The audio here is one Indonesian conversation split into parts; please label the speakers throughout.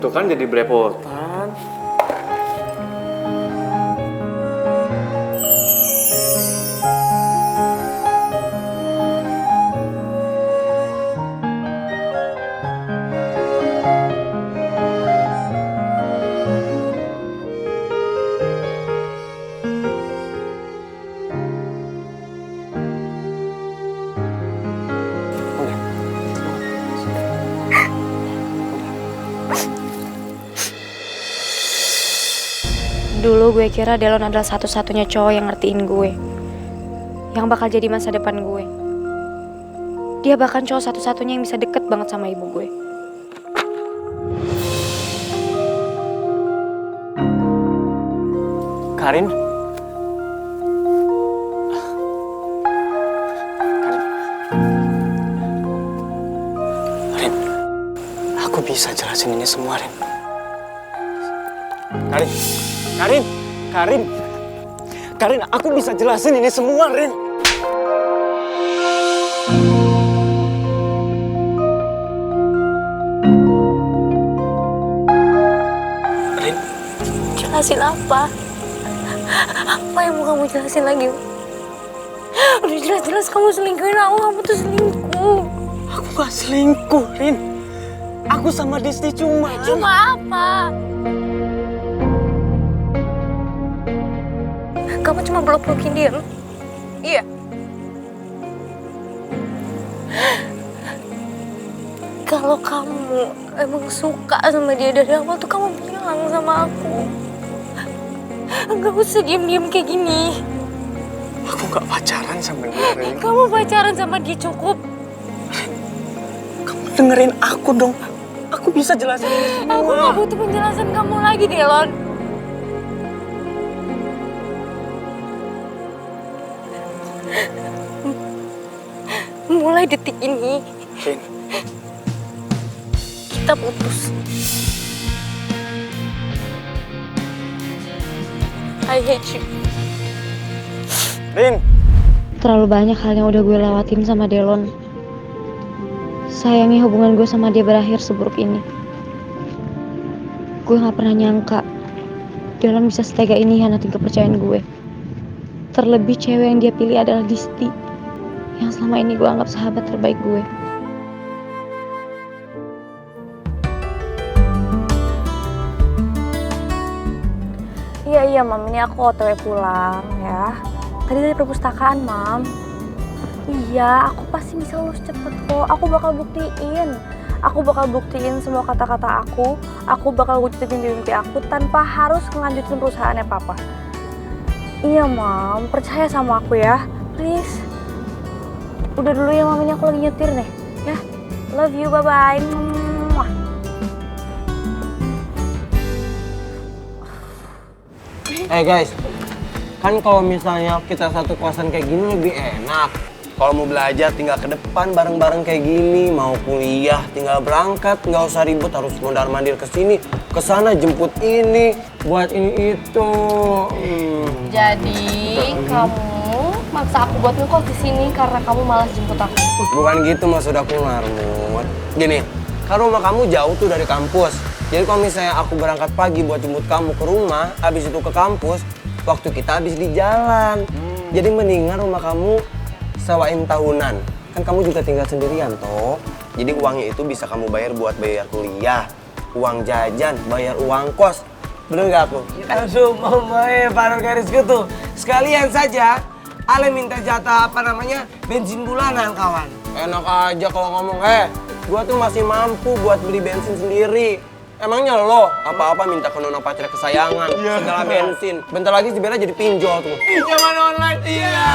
Speaker 1: Tuh kan jadi belepotan.
Speaker 2: Dulu gue kira Delon adalah satu-satunya cowok yang ngertiin gue, yang bakal jadi masa depan gue. Dia bahkan cowok satu-satunya yang bisa deket banget sama ibu gue.
Speaker 1: Karin? Rin, aku bisa jelasin ini semua, Rin. Karin, aku bisa jelasin ini semua, Rin. Rin,
Speaker 2: Jelasin apa? Apa yang mau kamu jelasin lagi? Udah jelas-jelas kamu selingkuhin aku, kamu tuh selingkuh.
Speaker 1: aku gak selingkuh, Rin. Aku sama Disti cuma
Speaker 2: apa? Kamu cuma blok-blokin dia, iya? Kalau kamu emang suka sama dia dari awal tuh kamu bilang sama aku. Gak usah diem-diem kayak gini.
Speaker 1: Aku gak pacaran sama dia, Rin.
Speaker 2: Kamu pacaran sama dia cukup.
Speaker 1: Kamu dengerin aku dong. Aku bisa jelasin ini semua.
Speaker 2: Aku gak butuh penjelasan kamu lagi, Delon. Mulai detik ini,
Speaker 1: Rin,
Speaker 2: kita putus. I hate you.
Speaker 1: Rin.
Speaker 2: Terlalu banyak hal yang udah gue lewatin sama Delon. Sayangnya hubungan gue sama dia berakhir seburuk ini. Gue gak pernah nyangka Delon bisa setega ini hianatin kepercayaan gue. Terlebih cewek yang dia pilih adalah Disti, yang selama ini gue anggap sahabat terbaik gue. Iya, Mam. Ini aku OTW pulang ya. Tadi dari perpustakaan, Mam. Iya, aku pasti bisa lulus cepet kok. Aku bakal buktiin semua kata-kata aku. Aku bakal wujudin mimpi aku tanpa harus ngelanjutin perusahaannya Papa. Iya, Mam. Percaya sama aku ya. Please. Udah dulu ya, Mam. Ini aku lagi nyetir nih. Ya. Love you. Bye-bye.
Speaker 3: Guys, kan kalau misalnya kita satu kosan kayak gini lebih enak. Kalau mau belajar tinggal ke depan bareng-bareng kayak gini, mau kuliah tinggal berangkat, nggak usah ribut harus mondar-mandir ke sini, ke sana jemput ini, buat ini itu.
Speaker 4: Jadi kamu maksa aku buat ngekos di sini karena kamu malas jemput aku.
Speaker 3: Bukan gitu maksud aku, Marmut. Gini, kan rumah kamu jauh tuh dari kampus. Jadi kalau misalnya aku berangkat pagi buat jemput kamu ke rumah, habis itu ke kampus, waktu kita habis di jalan. Jadi mendingan rumah kamu sewain tahunan. Kan kamu juga tinggal sendirian toh. Jadi uangnya itu bisa kamu bayar buat bayar kuliah, uang jajan, bayar uang kos. Bener gak aku?
Speaker 5: Aduh, paruh garisku tuh. Sekalian saja, Ale minta jatah bensin bulanan, kawan.
Speaker 3: Enak aja kalau ngomong, gua tuh masih mampu buat beli bensin sendiri. Emangnya lo apa-apa minta ke nona pacar kesayangan, segala bensin. Bentar lagi si Bella jadi pinjol tuh.
Speaker 5: Pinjaman online, iya.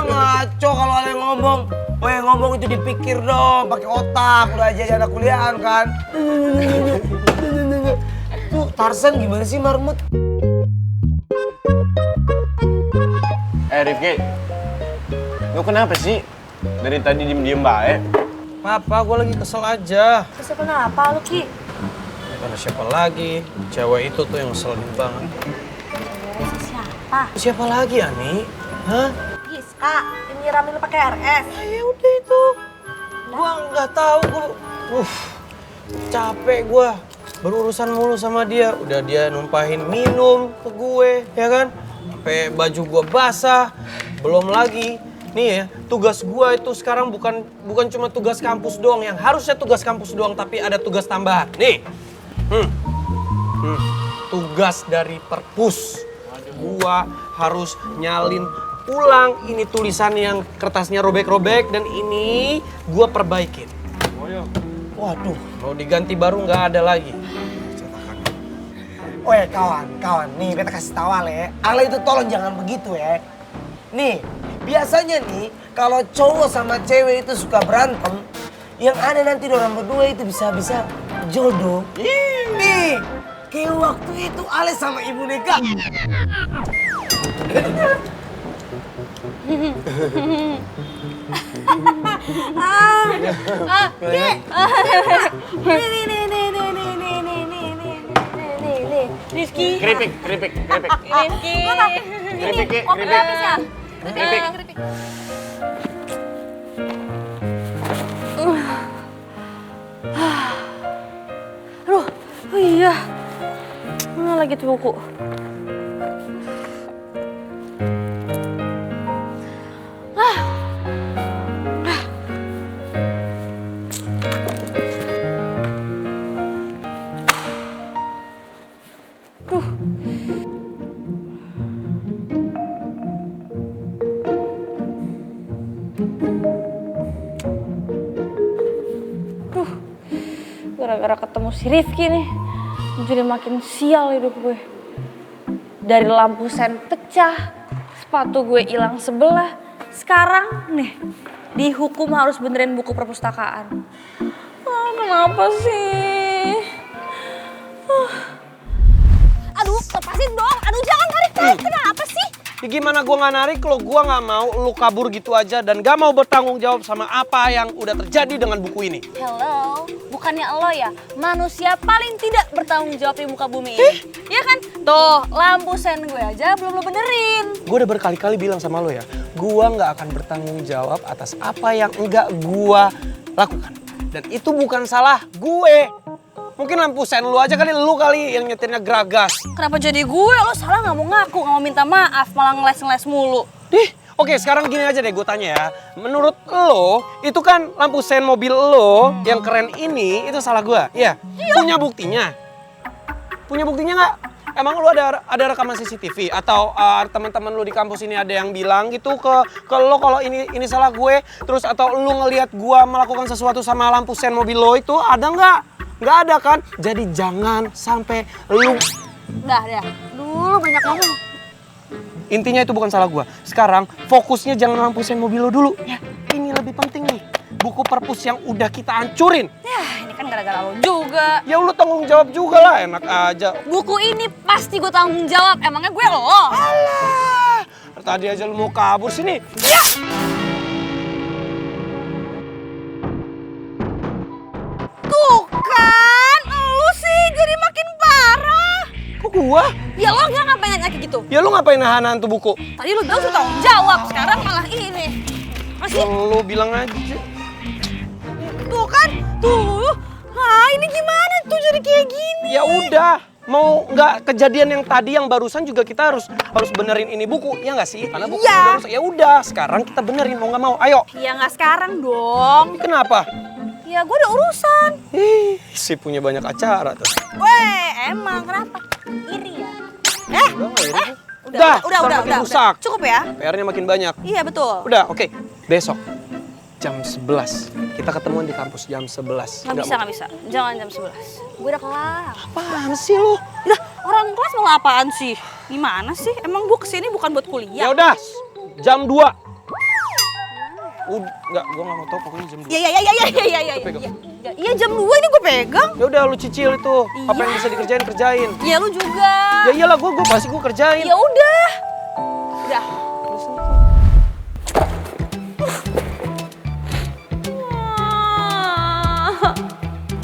Speaker 5: Ngaco kalau Ale ngomong. Ngomong itu dipikir dong, pakai otak. Udah aja anak kuliahan kan. Tuh, Tarzan gimana sih, Marmut?
Speaker 1: Rifki, lu kenapa sih? Dari tadi diem-diem baik.
Speaker 5: Papa, gue lagi kesel aja.
Speaker 2: Kesel kenapa lu, Ki?
Speaker 5: Karena siapa lagi? Cewek itu tuh yang ngeselin banget.
Speaker 2: Siapa?
Speaker 5: Siapa lagi, Ani? Hah?
Speaker 2: Giska, yang nyiramin lu pakai RS.
Speaker 5: Ya udah itu. Gua nggak tahu.
Speaker 1: Capek gue berurusan mulu sama dia. Udah dia numpahin minum ke gue, ya kan? Sampai baju gue basah. Belum lagi, nih ya, tugas gue itu sekarang bukan cuma tugas kampus doang. Yang harusnya tugas kampus doang, tapi ada tugas tambahan. Nih, tugas dari perpus. Gue harus nyalin ulang ini tulisan yang kertasnya robek-robek dan ini gue perbaikin. Waduh, mau diganti baru nggak ada lagi.
Speaker 5: Weh kawan, nih beta kasih tahu Ale itu tolong jangan begitu ya. Nih, biasanya nih kalau cowok sama cewek itu suka berantem, yang ada nanti dorang berdua itu bisa-bisa jodoh. Nih, kayak waktu itu Ale sama Ibu Neka.
Speaker 4: Rizky.
Speaker 6: Keripik.
Speaker 4: Rizky.
Speaker 6: Keripik.
Speaker 4: Kopi habis ya?
Speaker 6: Keripik.
Speaker 4: Keripik.
Speaker 2: Aduh, oh iya. Mana lagi tuh buku? Gara-gara ketemu si Rifki nih, jadi makin sial hidup gue. Dari lampu sen pecah, sepatu gue hilang sebelah. Sekarang nih, dihukum harus benerin buku perpustakaan. Kenapa sih?
Speaker 7: Aduh, lepasin dong. Aduh, jangan tarik-tarik. Kenapa sih?
Speaker 1: Ya gimana gue nggak narik kalau gue nggak mau lu kabur gitu aja dan gak mau bertanggung jawab sama apa yang udah terjadi dengan buku ini.
Speaker 7: Hello, bukannya lo ya manusia paling tidak bertanggung jawab di muka bumi ini. Iya kan? Tuh, lampu sen gue aja belum lo benerin.
Speaker 1: Gue udah berkali-kali bilang sama lo ya, gue nggak akan bertanggung jawab atas apa yang enggak gue lakukan. Dan itu bukan salah gue. Mungkin lampu sen lu aja kali, lu kali yang nyetirnya geragas.
Speaker 7: Kenapa jadi gue? Lo salah nggak mau ngaku, nggak mau minta maaf, malah ngeles-ngeles mulu.
Speaker 1: Oke, sekarang gini aja deh gue tanya ya. Menurut lo, itu kan lampu sen mobil lo yang keren ini, itu salah gue? Iya? Punya buktinya? Punya buktinya nggak? Emang lu ada rekaman CCTV? Atau teman-teman lu di kampus ini ada yang bilang gitu ke lo kalau ini salah gue? Terus atau lu ngelihat gue melakukan sesuatu sama lampu sen mobil lo itu, ada nggak? Nggak ada kan? Jadi jangan sampai lu...
Speaker 7: Dah. Dulu banyak ngomong.
Speaker 1: Intinya itu bukan salah gua. Sekarang fokusnya jangan lampu sen mobil lo dulu. Ya, ini lebih penting nih. Buku perpus yang udah kita hancurin.
Speaker 7: Ya, ini kan gara-gara lo juga.
Speaker 1: Ya lu tanggung jawab juga lah, enak aja.
Speaker 7: Buku ini pasti gue tanggung jawab. Emangnya gue lo?
Speaker 1: Alah, tadi aja lu mau kabur sini. Ya!
Speaker 7: Tuh kan, lu sih jadi makin parah.
Speaker 1: Kok gua?
Speaker 7: Ya lo gak ngapain nanya kayak gitu?
Speaker 1: Ya lu ngapain nahan tuh buku?
Speaker 7: Tadi lu bilang sudah tanggung jawab, sekarang malah ini. Masih
Speaker 1: Lu bilang aja.
Speaker 7: tuh kan, tuh. Ah, ini gimana tuh jadi kayak gini?
Speaker 1: Ya udah, mau nggak kejadian yang tadi yang barusan juga kita harus benerin ini buku, ya nggak sih? Karena buku udah rusak. Ya udah, sekarang kita benerin mau nggak mau. Ayo.
Speaker 7: Ya nggak sekarang dong.
Speaker 1: Kenapa?
Speaker 7: Ya gue ada urusan.
Speaker 1: Si punya banyak acara tuh.
Speaker 7: Weh, emang kenapa? Iri ya?
Speaker 1: Udah,
Speaker 7: Udah.
Speaker 1: rusak.
Speaker 7: Cukup ya?
Speaker 1: PR-nya makin banyak.
Speaker 7: Iya betul.
Speaker 1: Udah, oke. Besok jam 11. Kita ketemuan di kampus jam 11.
Speaker 7: Nggak bisa. Jangan jam 11. Gue udah kelar.
Speaker 1: Apaan sih lu?
Speaker 7: Lah, orang kelas mau apaan sih? Gimana sih? Emang gue kesini bukan buat
Speaker 1: Ya
Speaker 7: kuliah?
Speaker 1: udah, jam 2. Enggak, gua nggak mau tau pokoknya jam 2.
Speaker 7: Iya.
Speaker 1: Pegang.
Speaker 7: Iya jam 2 ini gue pegang.
Speaker 1: Ya udah lu cicil itu. Apa yang bisa dikerjain kerjain.
Speaker 7: Iya lu juga.
Speaker 1: Ya iyalah gua pasti gua kerjain.
Speaker 7: Ya udah. Udah.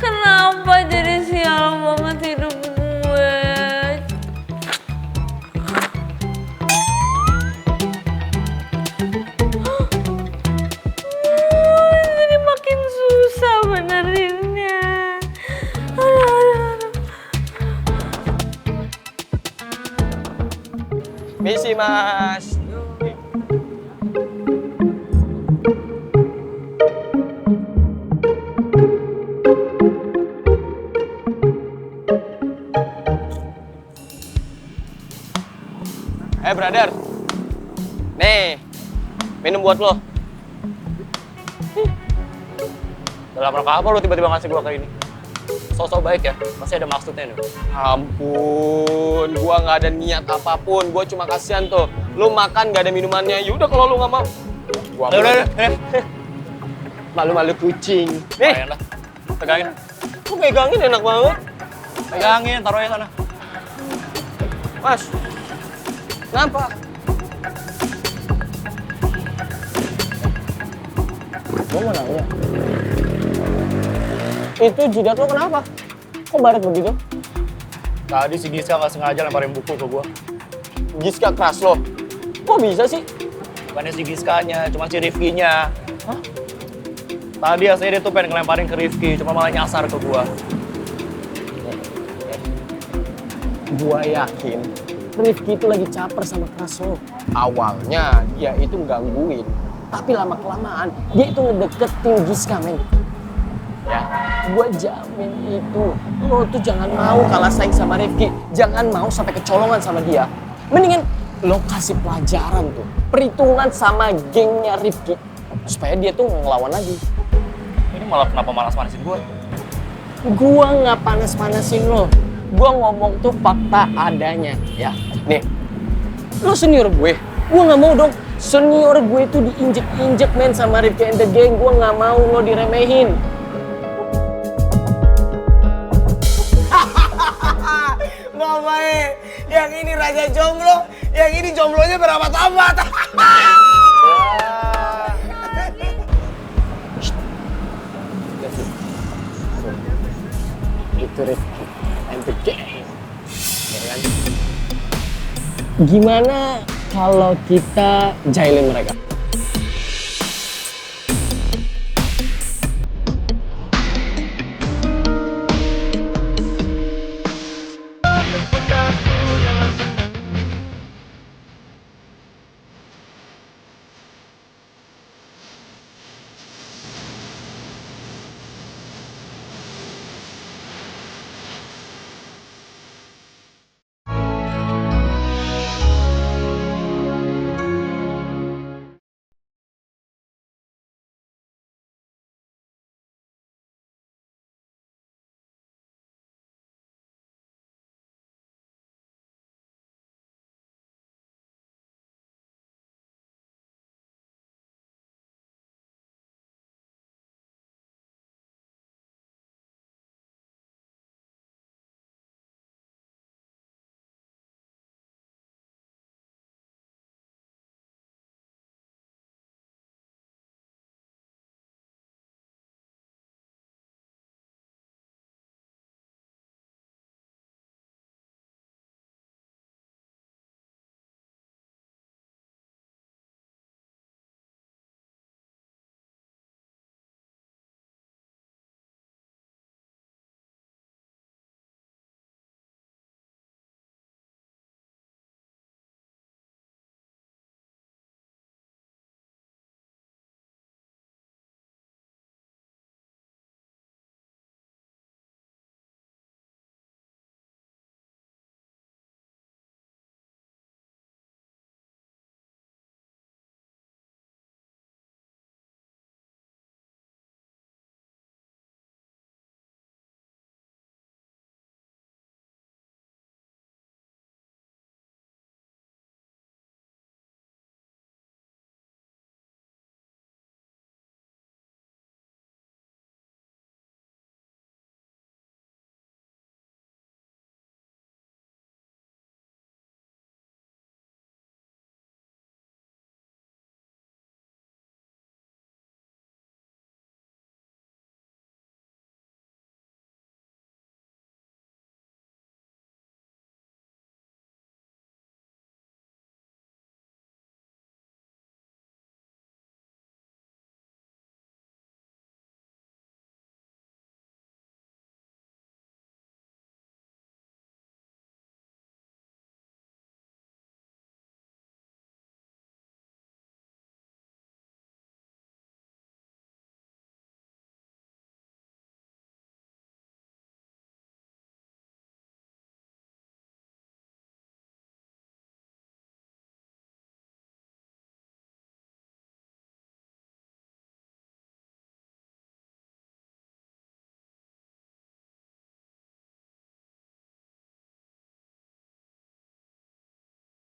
Speaker 2: Kenapa jadi sial banget hidup gue? Jadi makin susah benerinnya.
Speaker 3: Misi mas. Brother. Nih, minum buat lo.
Speaker 6: Dalam rangka apa lu tiba-tiba ngasih gua kayak ini? Sosok baik ya, masih ada maksudnya nih.
Speaker 3: Ampun, gua nggak ada niat apapun. Gua cuma kasihan tuh. Lu makan nggak ada minumannya. Yaudah kalau lu nggak mau. Gua
Speaker 6: Udah.
Speaker 3: Malu-malu kucing.
Speaker 6: Lumayan lah. Pegangin.
Speaker 3: Lu pegangin enak banget.
Speaker 6: Pegangin, taruhnya sana.
Speaker 3: Mas, kenapa?
Speaker 6: Gua mau nanya. Itu jidat lo kenapa? Kok baret begitu? Tadi si Giska nggak sengaja lemparin buku ke gua.
Speaker 3: Giska keras lo. Kok bisa sih?
Speaker 6: Bukannya si Giskanya, cuma si Rifkinya. Hah? Tadi aslinya dia tuh pengen ngelemparin ke Rifki, cuma malah nyasar ke gua.
Speaker 3: Gua yakin Rifki itu lagi caper sama Kraso. Awalnya dia itu gangguin, tapi lama-kelamaan dia itu ngedeketin Giska, men. Ya, gua jamin itu. Lo tuh jangan mau kalah saing sama Rifki. Jangan mau sampai kecolongan sama dia. Mendingan lo kasih pelajaran tuh. Perhitungan sama gengnya Rifki. Supaya dia tuh ngelawan lagi.
Speaker 6: Ini malah kenapa malas-manasin gua?
Speaker 3: Gua nggak panas-panasin lo. Gua ngomong tuh fakta adanya, ya. Nih, lo senior gue. Gua nggak mau dong senior gue itu diinjek-injek, men, sama Rifki and the gang. Gua nggak mau lo diremehin.
Speaker 5: Mama yang ini raja jomblo, yang ini jomblonya berabad-abad.
Speaker 3: Itu Rifki and the gang. Ya kan? Gimana kalau kita jahilin mereka?